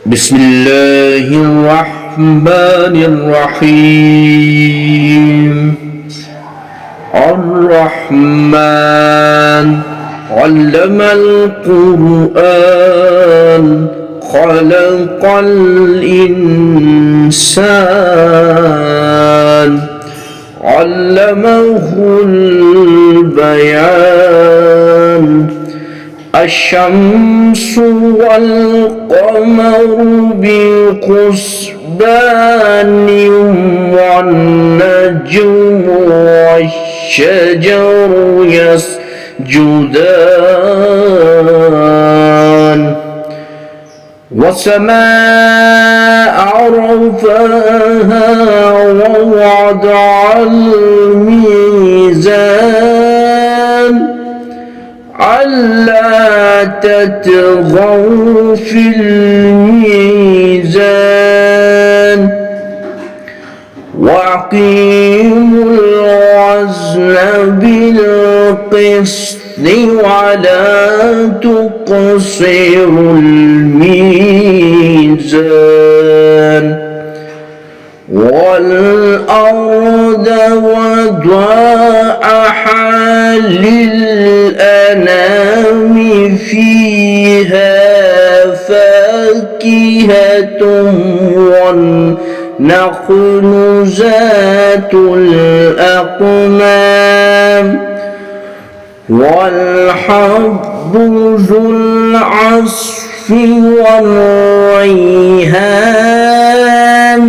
بسم الله الرحمن الرحيم الرحمن علم القرآن خلق الإنسان علمه البيان الشمس والقمر بحسبان والنجم والشجر يسجدان والسماء رفعها ووضع الميزان ألا تطغوا في الميزان وأقيموا الوزن بالقسط ولا تقصروا الميزان والأرض وضعها للأنام فيها فاكهة والنخل ذات الأكمام والحب ذو العصف والريحان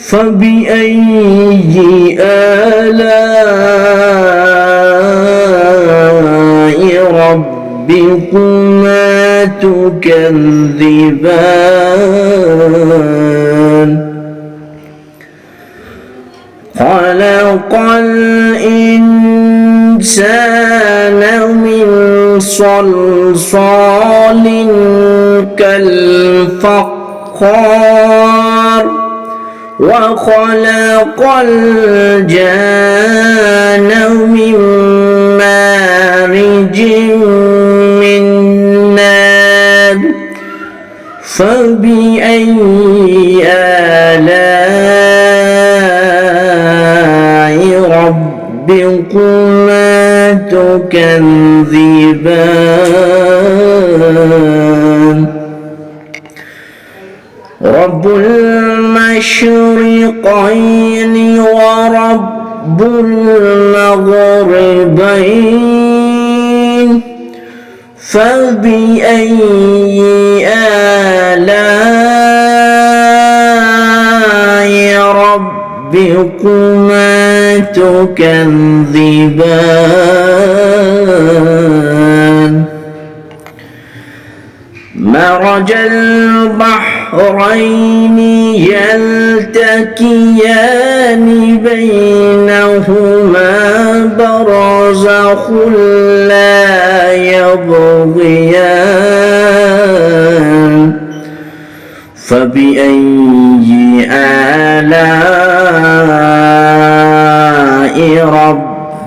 فبأي آلاء ربكما تكذبان خلق الإنسان من صلصال كالفخار وخلق الجان من مارج من نار فبأي آلاء ربكما تكذبان رب المشرقين ورب المغربين فبأي آلاء ربكما تكذبان مرج البحرين يلتقيان بينهما برزخ لا يبغيان فبأي آلاء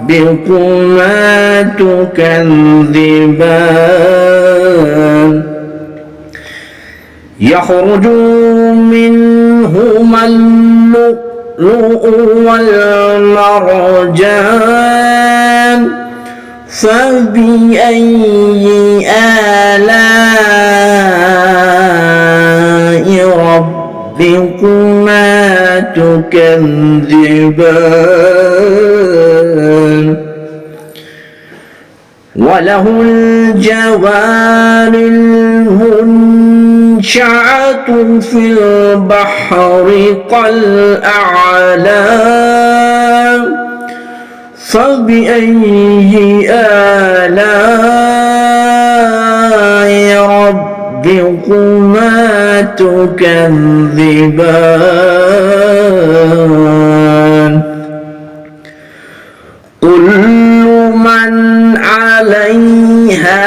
ربكما تكذبان يخرج منهما اللؤلؤ والمرجان فبأي آلاء ربكما تكذبان وله الجوار المنشآت في البحر كالأعلام فبأي آلاء ربكما تكذبان كل من عليها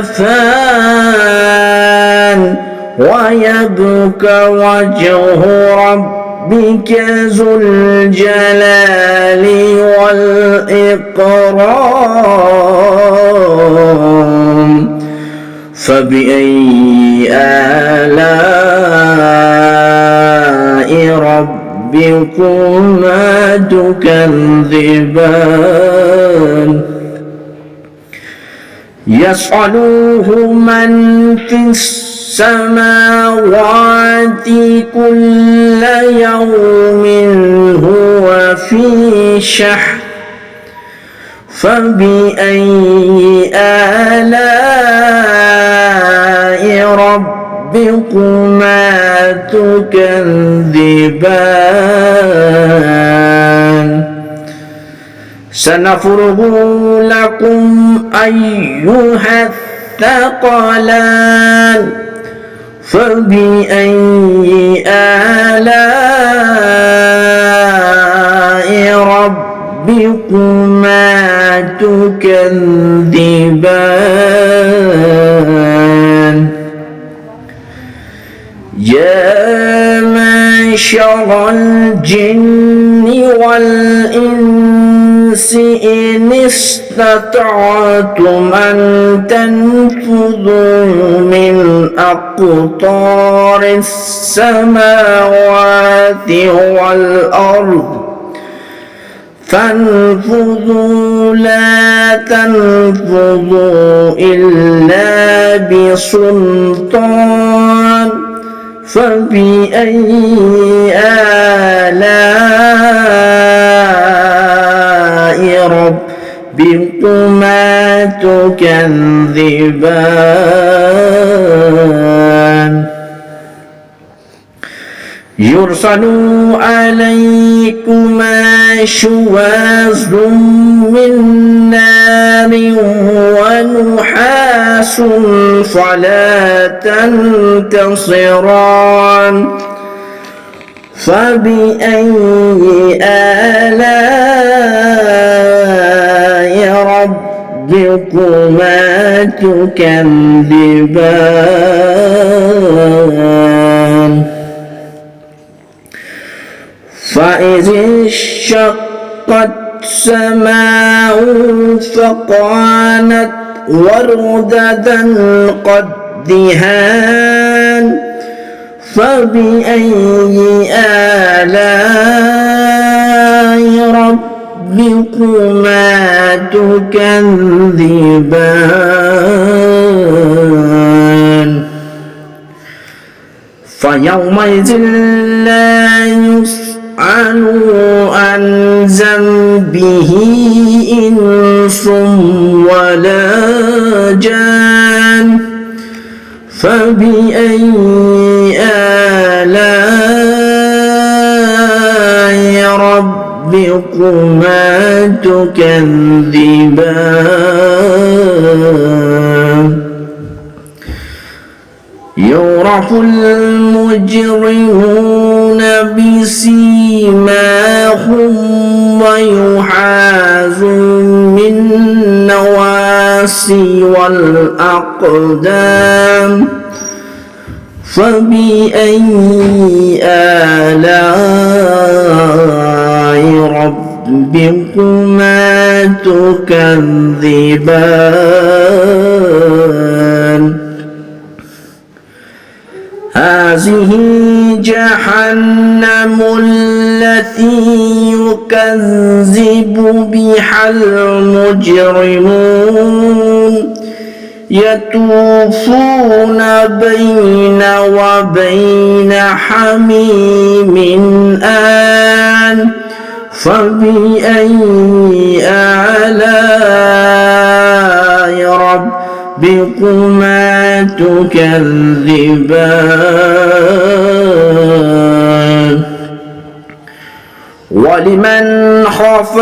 فان ويبقى وجه ربك ذو الجلال والإكرام فبأي آلاء ربكما تكذبان يسأله من في السماوات كل يوم هو في شأن فبأي آلاء ربكما تكذبان سنفرغ لكم أيها الثقلان فبأي آلاء ربكما تكذبان يا معشر الجن والإنس إن استطعتم أن تنفذوا من أقطار السماوات والأرض فانفذوا لا تنفذوا إلا بسلطان فبأي آلاء ربكما تكذبان يرسل عليكما شواظ من نار ونحاس فلا تنتصران فبأي آلاء ربكما تكذبان فإذ انشقت السماء فكانت وردة كالدهان فبأي آلاء ربكما تكذبان فيومئذ لا يسأل عن ذنبه إنس ولا جان فبأي آلاء ربكما تكذبان يعرف المجرمون بسيماهم ويحاذ من النواصي والأقدام فبأي آلاء ربكما تكذبان هذه جهنم التي يكذب بها المجرمون يطوفون بين وبين حميم آن فبأي آلاء ربكما تكذبان ولمن خاف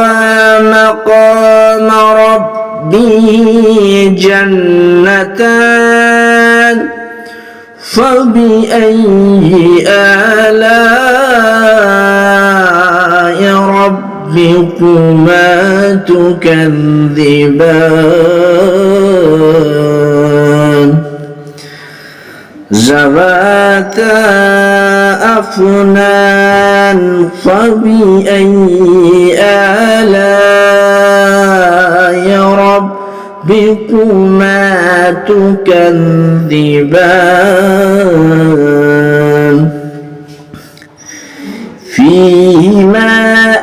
مقام ربه جنتان فبأي آلاء ربكما تكذبان ذواتا أفنان فبأي آلاء ربكما تكذبان فيهما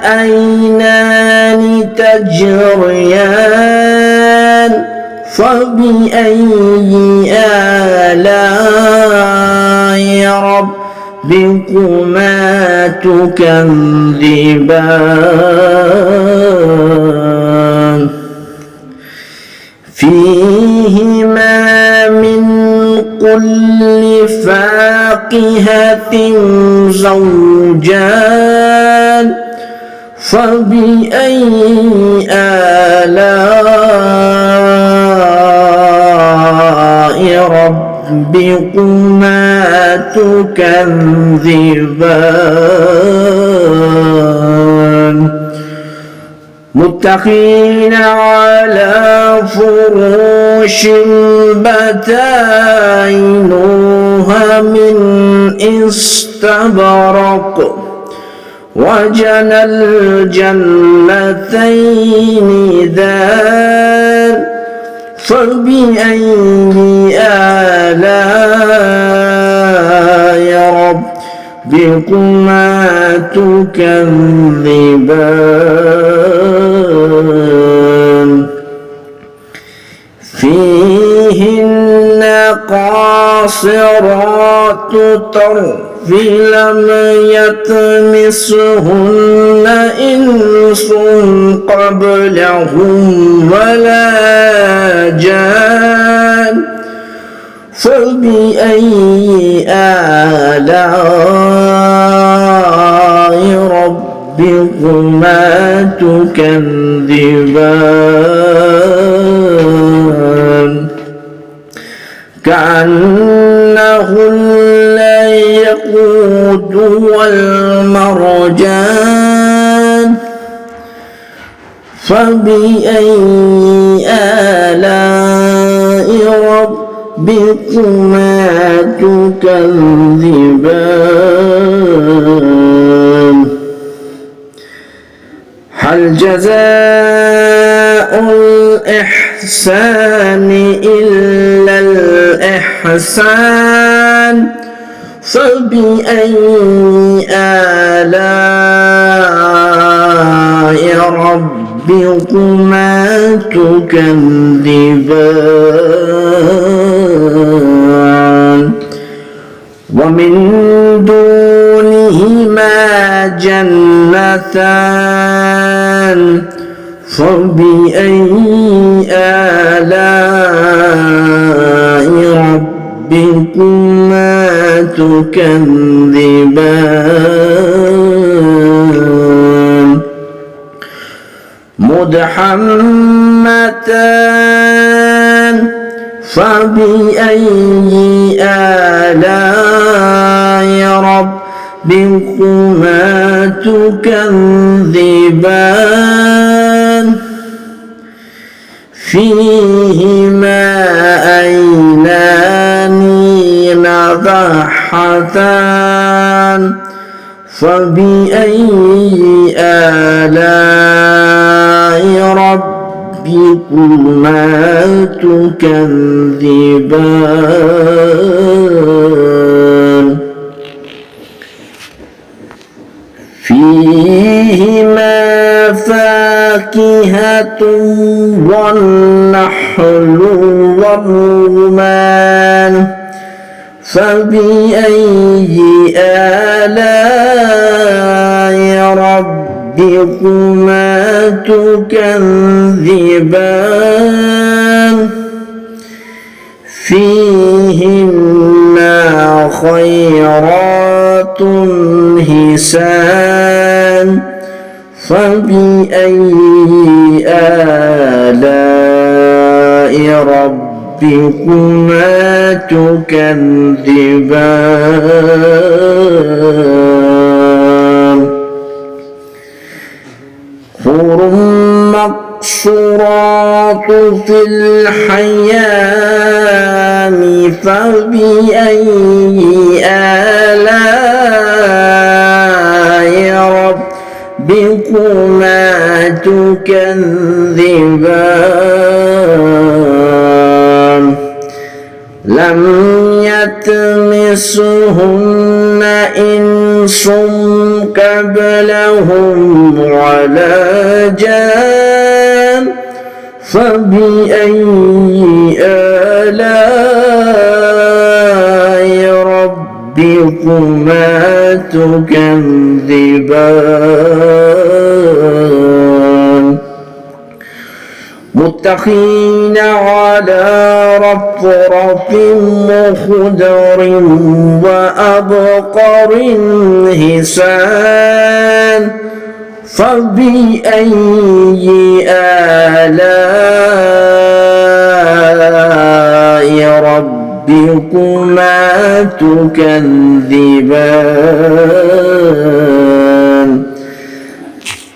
عينان تجريان فبأي آلاء ربكما تكذبان فيهما من كل فاكهة زوجان فبأي آلاء ربكما تكذبان متكئين على فروش بطائنها من استبرق وجنى الجنتين دان فبأي آلاء ربكما تكذبان فيهن قاصرات الطرف لم يطمثهن إنس قبلهم ولا جان فبأي آلاء ربكما تكذبان كأنهن الياقوت والمرجان فبأي آلاء ربكما تكذبان هل جزاء الإحسان إلا الإحسان فبأي آلاء ربكما تكذبان ومن دونهما جنتان فبأي آلاء ربكما تكذبان مدحمتان فبأي آلاء ربكما تكذبان فيهما عينان نضاحتان فبأي آلاء ربكما تكذبان فيهما فاكهة والنخل والرمان فبأي آلاء ربكما تكذبان فيهن خيرات حسان فبأي آلاء ربكما تكذبان حور مقصورات في الخيام فبأي آلاء ربكما تكذبان لم يطمسهن إنس قبلهم ولا جان فبأي آلاء ربكما تكذبان متكئين على رفرف خضر وأبقر حسان فبأي آلاء ربكما تكذبان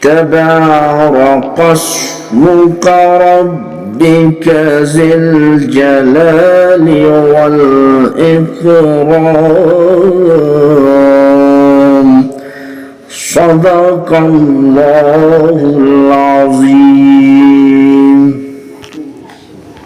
تبارك اسمك ربك ذي الجلال والإكرام صدق الله العظيم